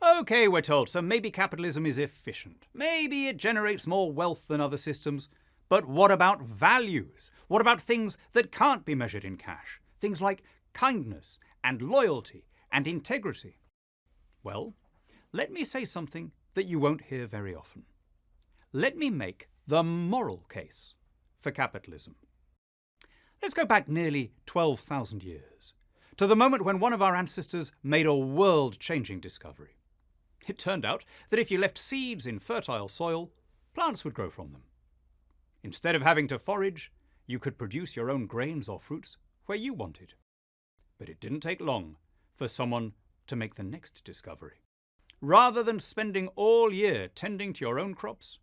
Okay, we're told, so maybe capitalism is efficient. Maybe it generates more wealth than other systems. But what about values? What about things that can't be measured in cash? Things like kindness and loyalty and integrity. Well, let me say something that you won't hear very often. Let me make the moral case for capitalism. Let's go back nearly 12,000 years, to the moment when one of our ancestors made a world-changing discovery. It turned out that if you left seeds in fertile soil, plants would grow from them. Instead of having to forage, you could produce your own grains or fruits where you wanted. But it didn't take long for someone to make the next discovery. Rather than spending all year tending to your own crops,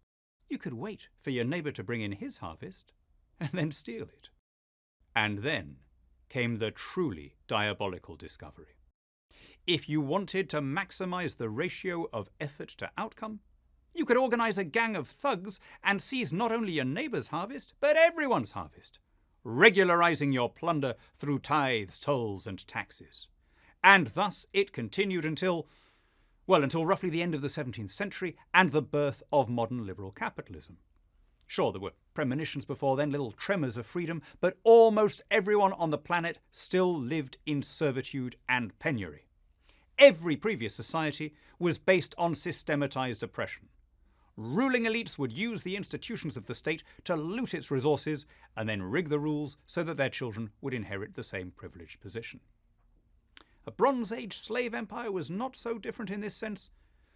you could wait for your neighbour to bring in his harvest and then steal it. And then came the truly diabolical discovery. If you wanted to maximize the ratio of effort to outcome, you could organize a gang of thugs and seize not only your neighbour's harvest, but everyone's harvest, regularizing your plunder through tithes, tolls, and taxes. And thus it continued until roughly the end of the 17th century and the birth of modern liberal capitalism. Sure, there were premonitions before then, little tremors of freedom, but almost everyone on the planet still lived in servitude and penury. Every previous society was based on systematized oppression. Ruling elites would use the institutions of the state to loot its resources and then rig the rules so that their children would inherit the same privileged position. A Bronze Age slave empire was not so different in this sense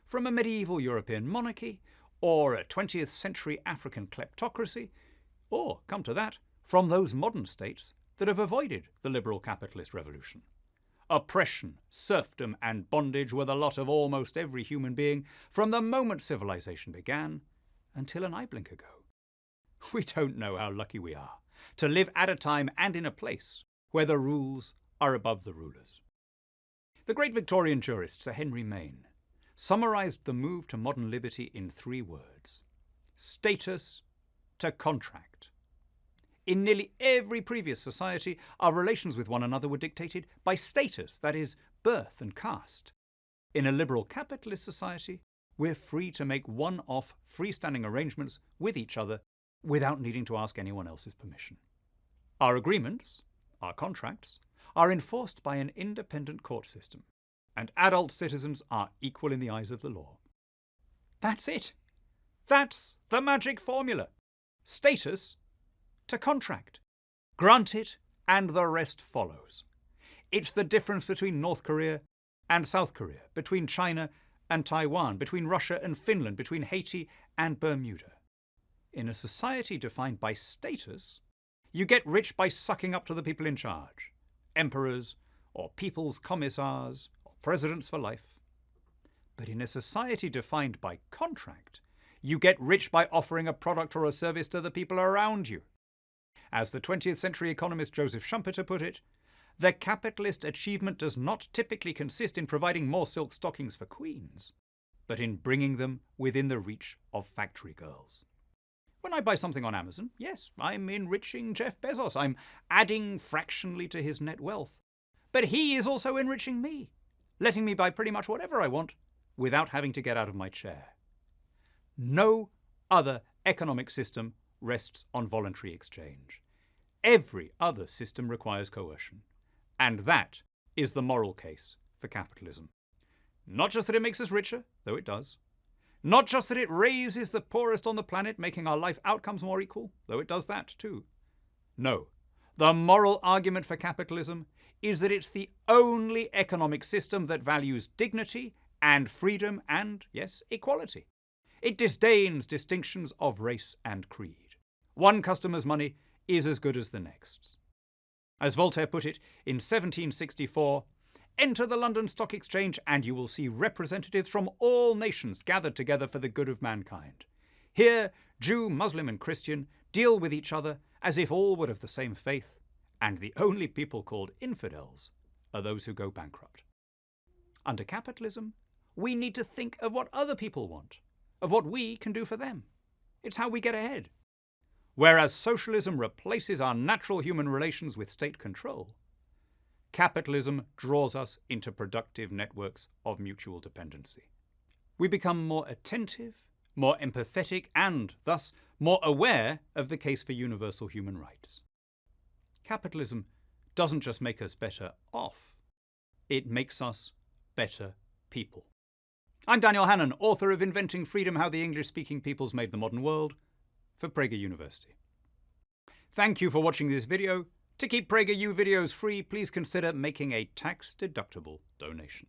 from a medieval European monarchy, or a 20th century African kleptocracy, or, come to that, from those modern states that have avoided the liberal capitalist revolution. Oppression, serfdom, and bondage were the lot of almost every human being from the moment civilization began until an eye blink ago. We don't know how lucky we are to live at a time and in a place where the rules are above the rulers. The great Victorian jurist Sir Henry Maine summarized the move to modern liberty in 3 words: status to contract. In nearly every previous society, our relations with one another were dictated by status, that is, birth and caste. In a liberal capitalist society, we're free to make one-off, freestanding arrangements with each other without needing to ask anyone else's permission. Our agreements, our contracts, are enforced by an independent court system, and adult citizens are equal in the eyes of the law. That's it. That's the magic formula. Status to contract. Grant it, and the rest follows. It's the difference between North Korea and South Korea, between China and Taiwan, between Russia and Finland, between Haiti and Bermuda. In a society defined by status, you get rich by sucking up to the people in charge, emperors or people's commissars or presidents for life. But in a society defined by contract, you get rich by offering a product or a service to the people around you. As the 20th century economist Joseph Schumpeter put it, the capitalist achievement does not typically consist in providing more silk stockings for queens, but in bringing them within the reach of factory girls. When I buy something on Amazon, yes, I'm enriching Jeff Bezos. I'm adding fractionally to his net wealth. But he is also enriching me, letting me buy pretty much whatever I want without having to get out of my chair. No other economic system rests on voluntary exchange. Every other system requires coercion. And that is the moral case for capitalism. Not just that it makes us richer, though it does. Not just that it raises the poorest on the planet, making our life outcomes more equal, though it does that too. No, the moral argument for capitalism is that it's the only economic system that values dignity and freedom and, yes, equality. It disdains distinctions of race and creed. One customer's money is as good as the next's. As Voltaire put it in 1764, enter the London Stock Exchange and you will see representatives from all nations gathered together for the good of mankind. Here, Jew, Muslim, and Christian deal with each other as if all were of the same faith, and the only people called infidels are those who go bankrupt. Under capitalism, we need to think of what other people want, of what we can do for them. It's how we get ahead. Whereas socialism replaces our natural human relations with state control, capitalism draws us into productive networks of mutual dependency. we become more attentive, more empathetic, and thus more aware of the case for universal human rights. Capitalism doesn't just make us better off, it makes us better people. I'm Daniel Hannan, author of Inventing Freedom: How the English-Speaking Peoples Made the Modern World, for Prager University. Thank you for watching this video. To keep PragerU videos free, please consider making a tax-deductible donation.